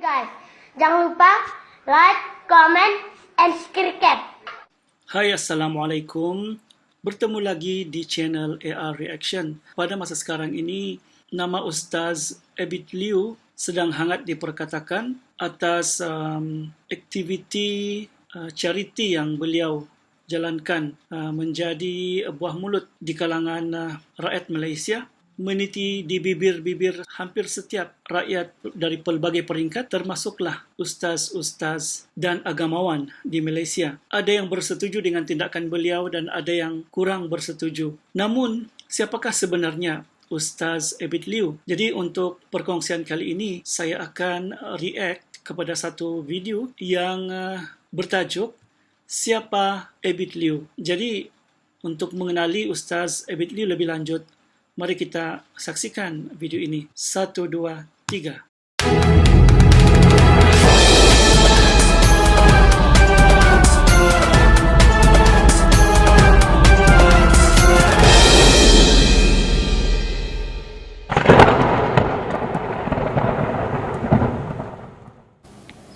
guys. Jangan lupa like, comment, and subscribe. Hai, Assalamualaikum. Bertemu lagi di channel AR Reaction. Pada masa sekarang ini, nama Ustaz Abid Liu sedang hangat diperkatakan atas aktiviti charity yang beliau jalankan menjadi buah mulut di kalangan rakyat Malaysia, meniti di bibir-bibir hampir setiap rakyat dari pelbagai peringkat, termasuklah ustaz-ustaz dan agamawan di Malaysia. Ada yang bersetuju dengan tindakan beliau dan ada yang kurang bersetuju. Namun, siapakah sebenarnya Ustaz Abid Liu? Jadi untuk perkongsian kali ini, saya akan react kepada satu video yang bertajuk Siapa Abid Liu? Jadi untuk mengenali Ustaz Abid Liu lebih lanjut, mari kita saksikan video ini. 1, 2, 3.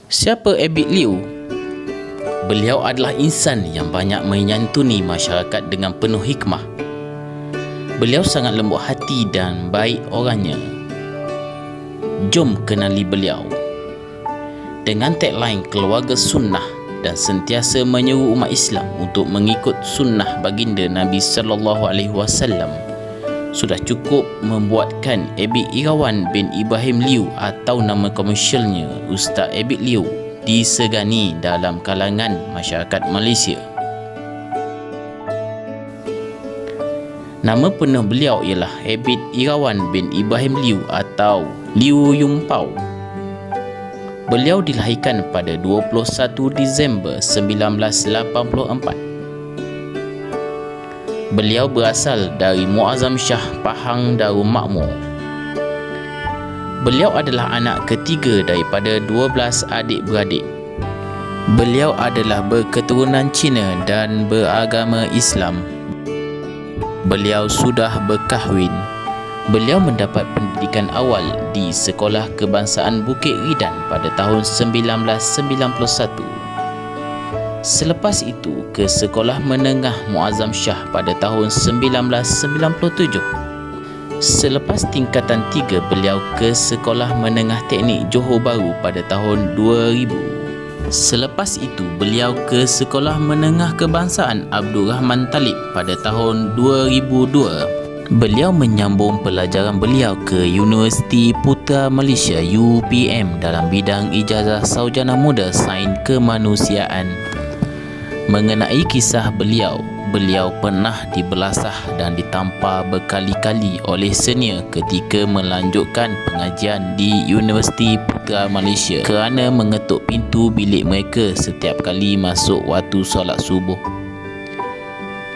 Siapa Abid Liu? Beliau adalah insan yang banyak menyantuni masyarakat dengan penuh hikmah. Beliau sangat lembut hati dan baik orangnya. Jom kenali beliau. Dengan tagline keluarga sunnah dan sentiasa menyeru umat Islam untuk mengikut sunnah baginda Nabi SAW, sudah cukup membuatkan Abid Irawan bin Ibrahim Liu atau nama komersialnya Ustaz Abid Liu disegani dalam kalangan masyarakat Malaysia. Nama penuh beliau ialah Abid Irawan bin Ibrahim Liu atau Liu Yumpau. Beliau dilahirkan pada 21 Disember 1984. Beliau berasal dari Muazzam Shah Pahang Darul Makmur. Beliau adalah anak ketiga daripada 12 adik-beradik. Beliau adalah berketurunan Cina dan beragama Islam. Beliau sudah berkahwin. Beliau mendapat pendidikan awal di Sekolah Kebangsaan Bukit Ridan pada tahun 1991. Selepas itu ke Sekolah Menengah Muazzam Shah pada tahun 1997. Selepas tingkatan 3, beliau ke Sekolah Menengah Teknik Johor Bahru pada tahun 2000. Selepas itu, beliau ke Sekolah Menengah Kebangsaan Abdul Rahman Talib pada tahun 2002. Beliau menyambung pelajaran beliau ke Universiti Putra Malaysia UPM dalam bidang ijazah sarjana muda Sains Kemanusiaan. Mengenai kisah beliau, beliau pernah dibelasah dan ditampar berkali-kali oleh senior ketika melanjutkan pengajian di Universiti Putra Malaysia kerana mengetuk pintu bilik mereka setiap kali masuk waktu solat subuh.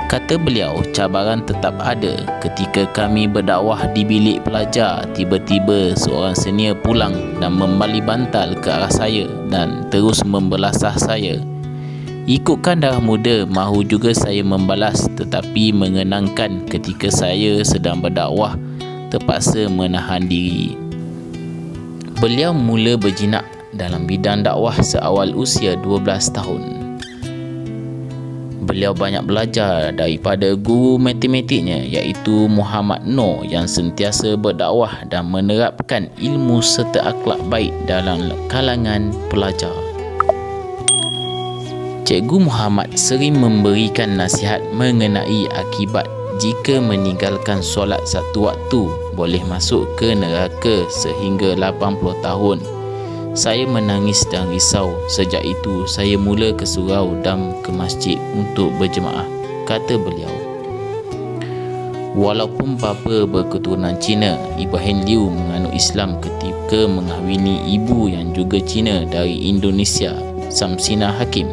Kata beliau, cabaran tetap ada ketika kami berdakwah di bilik pelajar. Tiba-tiba seorang senior pulang dan membali bantal ke arah saya dan terus membelasah saya. Ikutkan darah muda, mahu juga saya membalas, tetapi mengenangkan ketika saya sedang berdakwah, terpaksa menahan diri. Beliau mula berjinak dalam bidang dakwah seawal usia 12 tahun. Beliau banyak belajar daripada guru matematiknya iaitu Muhammad Noor yang sentiasa berdakwah dan menerapkan ilmu serta akhlak baik dalam kalangan pelajar. Cikgu Muhammad sering memberikan nasihat mengenai akibat jika meninggalkan solat satu waktu boleh masuk ke neraka sehingga 80 tahun. Saya menangis dan risau. Sejak itu saya mula ke surau dan ke masjid untuk berjemaah, kata beliau. Walaupun bapa berketurunan Cina, Ibrahim Liu menganut Islam ketika mengahwini ibu yang juga Cina dari Indonesia, Samsina Hakim.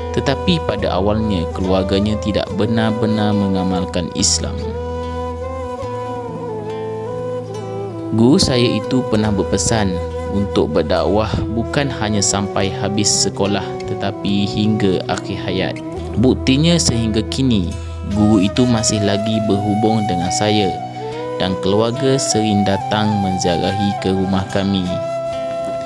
Tetapi pada awalnya keluarganya tidak benar-benar mengamalkan Islam. Guru saya itu pernah berpesan untuk berdakwah bukan hanya sampai habis sekolah tetapi hingga akhir hayat. Buktinya sehingga kini guru itu masih lagi berhubung dengan saya dan keluarga sering datang menziarahi ke rumah kami.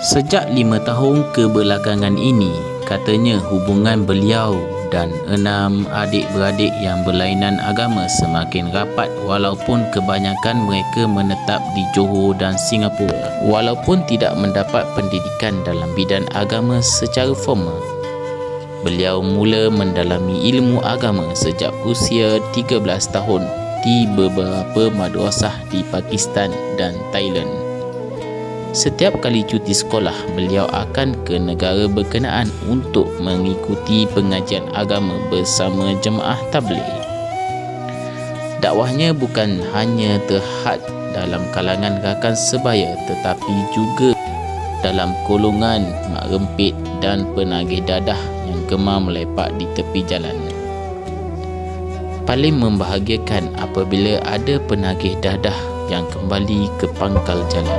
Sejak 5 tahun kebelakangan ini, katanya hubungan beliau dan 6 adik-beradik yang berlainan agama semakin rapat walaupun kebanyakan mereka menetap di Johor dan Singapura. Walaupun tidak mendapat pendidikan dalam bidang agama secara formal, beliau mula mendalami ilmu agama sejak usia 13 tahun di beberapa madrasah di Pakistan dan Thailand. Setiap kali cuti sekolah, beliau akan ke negara berkenaan untuk mengikuti pengajian agama bersama jemaah tabligh. Dakwahnya bukan hanya terhad dalam kalangan rakan sebaya tetapi juga dalam golongan mak rempit dan penagih dadah yang gemar melepak di tepi jalan. Paling membahagiakan apabila ada penagih dadah yang kembali ke pangkal jalan.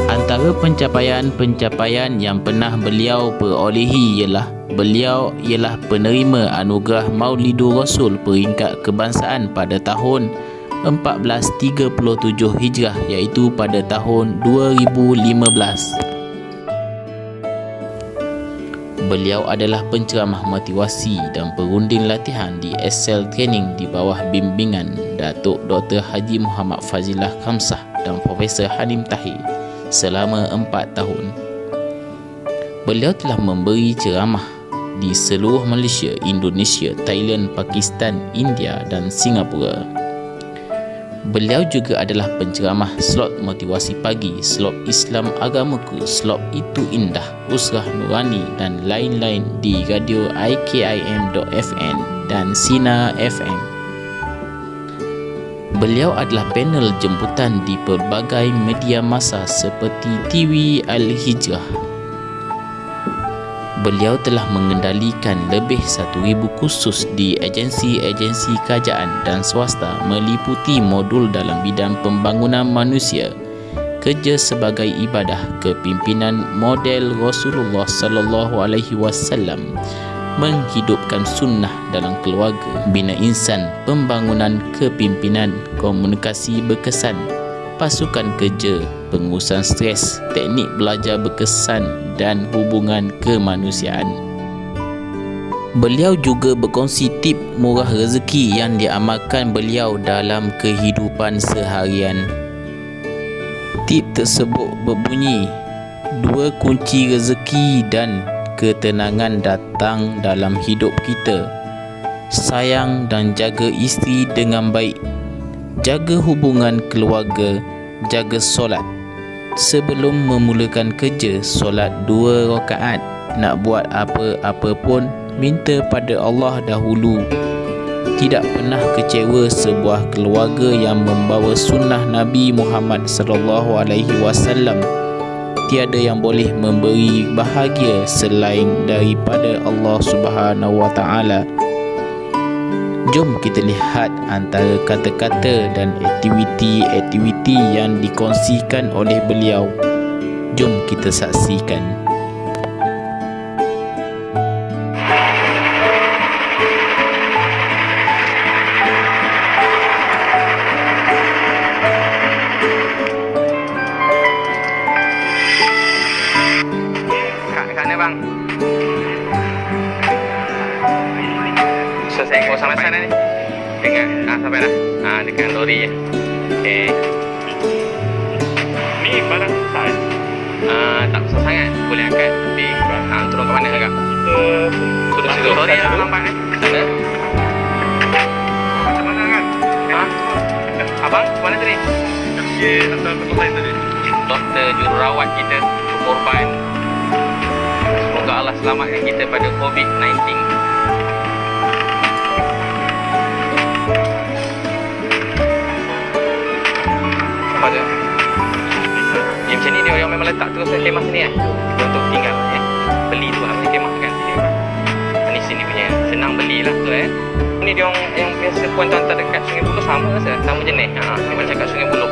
Antara pencapaian-pencapaian yang pernah beliau perolehi beliau ialah penerima anugerah Maulidur Rasul peringkat kebangsaan pada tahun 1437 Hijrah, iaitu pada tahun 2015. Beliau adalah penceramah motivasi dan perunding latihan di Excel Training di bawah bimbingan Datuk Dr. Haji Muhammad Fazilah Khamsah dan Profesor Hanim Tahir selama 4 tahun. Beliau telah memberi ceramah di seluruh Malaysia, Indonesia, Thailand, Pakistan, India dan Singapura. Beliau juga adalah penceramah slot motivasi pagi, slot Islam Agamaku, slot Itu Indah, Usrah Nurani dan lain-lain di radio IKIM.FM dan Sina FM. Beliau adalah panel jemputan di pelbagai media massa seperti TV Al-Hijrah. Beliau telah mengendalikan lebih 1,000 kursus di agensi-agensi kerajaan dan swasta meliputi modul dalam bidang pembangunan manusia, kerja sebagai ibadah, kepimpinan model Rasulullah sallallahu alaihi wasallam, menghidupkan sunnah dalam keluarga, bina insan, pembangunan kepimpinan, komunikasi berkesan, pasukan kerja, pengurusan stres, teknik belajar berkesan dan hubungan kemanusiaan. Beliau juga berkongsi tip murah rezeki yang diamalkan beliau dalam kehidupan seharian. Tip tersebut berbunyi, 2 kunci rezeki dan ketenangan datang dalam hidup kita. Sayang dan jaga isteri dengan baik. Jaga hubungan keluarga, jaga solat. Sebelum memulakan kerja, solat 2 rakaat. Nak buat apa-apa pun, minta pada Allah dahulu. Tidak pernah kecewa sebuah keluarga yang membawa sunnah Nabi Muhammad sallallahu alaihi wasallam. Tiada yang boleh memberi bahagia selain daripada Allah Subhanahu wa taala. Jom kita lihat antara kata-kata dan aktiviti-aktiviti yang dikongsikan oleh beliau. Jom kita saksikan. Kat mana bang? Selesai kau sampai sana ni? Dengan sampai dah. Dengan lori je. Okey. Ni barang besar. Tak besar sangat. Boleh angkat. Tapi turun ke mana agak? Turun situ. Lori yang lambat sana. Macam mana kan? Abang, mana tadi? Doktor lain tadi. Doktor jururawat kita, korban. Semoga Allah selamatkan kita pada COVID-19. Apa tu? Dia macam ni dia yang memang letak terus kemah sini untuk tinggal beli tu lah kemah kan. Ni sini punya senang belilah tu Ni dia yang biasa puan hantar dekat Sungai Buloh sama saja, sama jenis. Ni macam kat Sungai Buloh.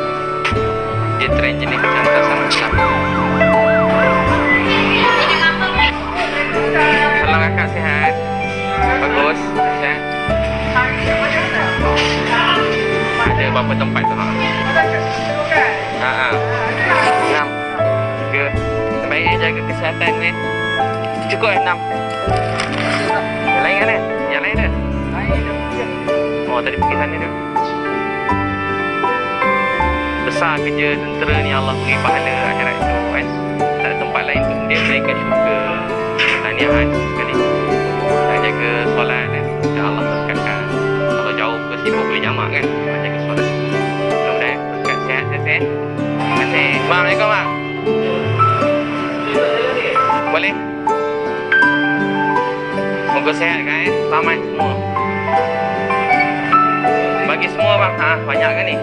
Dia trend jenis macam hantar sama. Salam kakak sihat. Bagus. Sihat. berapa tempat tu? Ha. 6. 3. Terbaik jaga kesihatan ni. Cukup 6. Yang lain kan? Yang lain dah. Oh, tadi pergi sana tu. Besar kerja tentera ni, Allah beri pahala akhirat tu kan. Tak ada tempat lain untuk dia menaikkan syurga. Tahniah sekali. Dan jaga solat kan. Dan Allah berkatkan. Kalau jauh ke sibuk boleh jamak kan. Jaga solat. Mudah-mudahan berkat sihat. Terima kasih. Assalamualaikum bang. Boleh? Moga sihat kan selamat semua. Bagi semua bang. Banyak kan ni?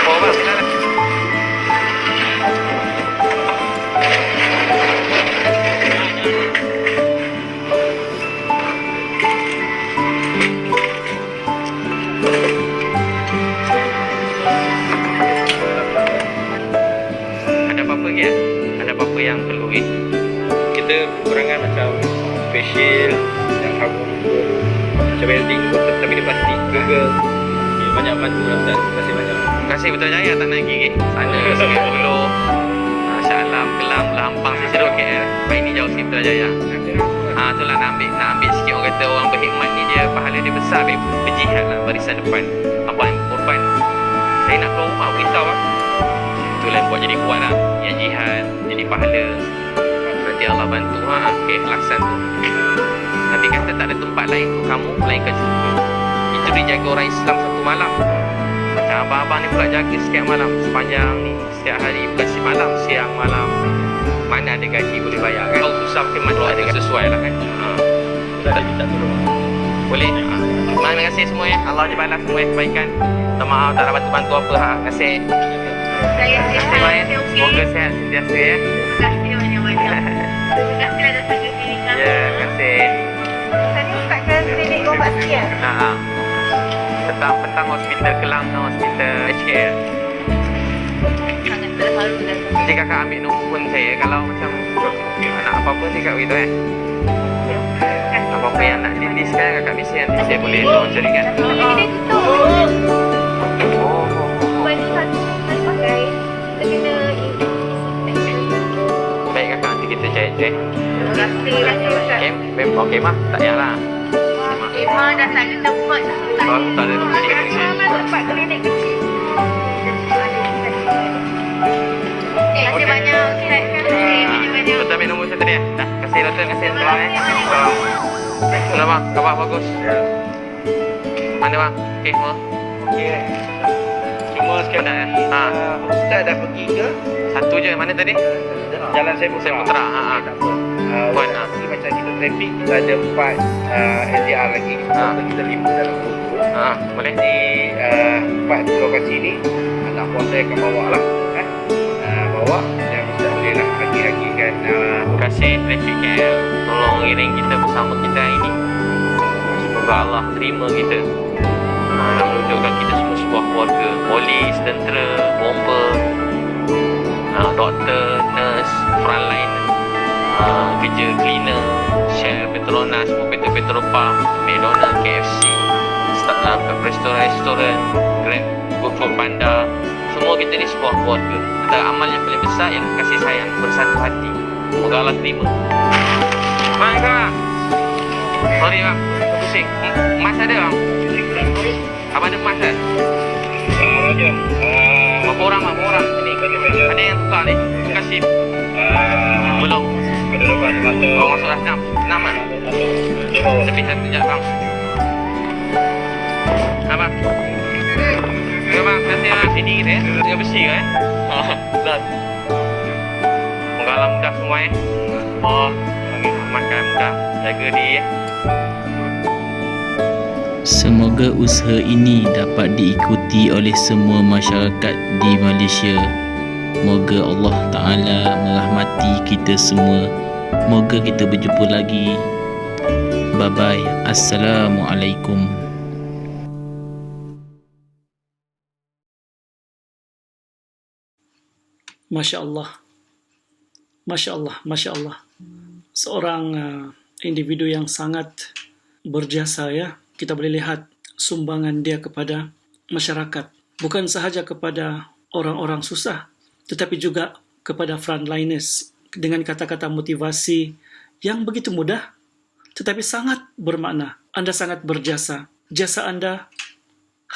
Oh bang, silakan. Ada apa-apa ke? Ada apa-apa yang perlu Kita kekurangan macam facial yang harum macam welding tapi dia plastik Google banyak bantu lah Ustaz. Terima kasih banyak. Terima kasih Putrajaya tak nak pergi sana Sungai Buloh, Shah Alam, Kelang, Lampang, Secerut KL. Baik ni jauh sikit Putrajaya. Itulah nak ambil sikit, orang kata orang berhikmat ni dia pahala dia besar, dia berjihad lah barisan depan. Apa yang korban. Saya nak keluar rumah beritahu lah. Itulah yang buat jadi kuat lah. Yang jihad jadi pahala. Nanti Allah bantu keikhlasan tu. Nabi kata tak ada tempat lain untuk kamu melainkan syurga. Itu dijaga orang Islam satu malam. Macam abang-abang ni pula jaga setiap malam. Sepanjang ni setiap hari, bukan si malam, siang malam. Mana ada gaji boleh bayar kan. Kalau susah khidmat tu ada sesuai lah kan. Ustaz ada minta tolong. Boleh. Terima kasih semua ya. Allah je balas semua kebaikan. Minta maaf tak dapat bantu apa. Terima kasih. Saya Terima kasih banyak. Semoga sihat sentiasa ya. Terima kasih banyak-banyak. Terima kasih dah datang ke sini kami. Ya, terima kasih. Tadi Ustaz ke klinik Gombak Setia. Petang hospital Kelang, hospital HKL. Sangat terharu dah. Nanti kakak ambil nombor pun saya. Kalau macam nak apa-apa ni kakak beritahu kan. Apa-apa yang nak diliskan kakak mesti nanti saya boleh tolong carikan. Ini tutup. Oh. Baju satu saya pakai. Kita kena Baik kakak, nanti kita cari. Terima kasih Ustaz. Okey mah, tak payahlah. Emma dah tak ada tempat. Oh, tak ada tempat kecil. Tempat klinik kecil. Terima kasih banyak. Terima kasih banyak. Betul ambil nombor saya tadi ya? Dah, kasih doktor, kasih salam ya. Salam. Salam bang, khabar bagus. Mana bang? Okey semua? Okey. Cuma sekarang Pada, ni Ustaz dah pergi ke satu je, mana tadi? Jalan Saya Saya Putra. Tak apa. Puan, Ini macam kita trafik, kita ada 4 LDR lagi. Kita 5 dalam grup. Boleh? Di 4 lokasi ni anak puan saya akan bawa lah bawa dan Ustaz boleh lah bagi-bagikan Terima kasih Traffic KL tolong iring kita bersama kita hari ini. Semoga Allah terima kita dan menunjukkan kita semua sebuah keluarga. Polis, tentera, bomber, doktor, nurse, frontline, kerja cleaner, Shell, Petronas, Petro Pump, McDonald, KFC, restoran, Grab, GoFood Panda. Semua kita ni sebuah keluarga. Antara amal yang paling besar ialah kasih sayang bersatu hati. Semoga Allah terima. Bang, bang. Sorry bang, pusing. Emas ada bang? Abang ada emas kan? Raja. Berapa orang bang? Berapa orang? Ini. Ada yang tukar ni? Terima kasih. Belum. Ada lepas masa. Oh, masuk dah 6. 6 kan? Lebih satu sekejap bang. Abang. Ya bang, terima kasih bang. Sini kita ya. Tengah bersih kan? Dah. Semoga Allah mudah semua ya. Makan mudah. Jaga diri ya. Semoga usaha ini dapat diikuti oleh semua masyarakat di Malaysia. Moga Allah Ta'ala merahmati kita semua. Moga kita berjumpa lagi. Bye-bye. Assalamualaikum. Masya Allah. Masya Allah. Masya Allah. Seorang individu yang sangat berjasa ya. Kita boleh lihat sumbangan dia kepada masyarakat. Bukan sahaja kepada orang-orang susah, tetapi juga kepada frontliners dengan kata-kata motivasi yang begitu mudah tetapi sangat bermakna. Anda sangat berjasa. Jasa Anda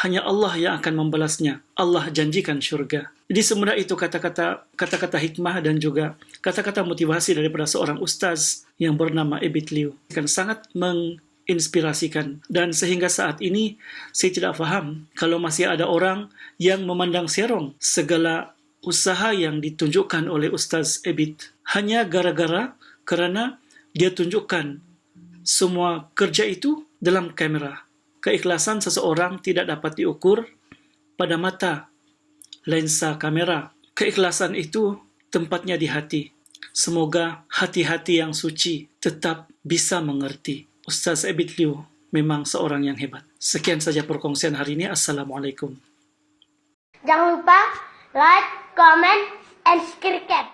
hanya Allah yang akan membalasnya. Allah janjikan syurga. Jadi semudah itu kata-kata hikmah dan juga kata-kata motivasi daripada seorang ustaz yang bernama Abid Liu akan sangat menginspirasikan. Dan sehingga saat ini saya tidak faham kalau masih ada orang yang memandang serong segala usaha yang ditunjukkan oleh Ustaz Abid hanya gara-gara kerana dia tunjukkan semua kerja itu dalam kamera. Keikhlasan seseorang tidak dapat diukur pada mata lensa kamera. Keikhlasan itu tempatnya di hati. Semoga hati-hati yang suci tetap bisa mengerti. Ustaz Abid Liu memang seorang yang hebat. Sekian saja perkongsian hari ini. Assalamualaikum. Jangan lupa like, comment, and subscribe.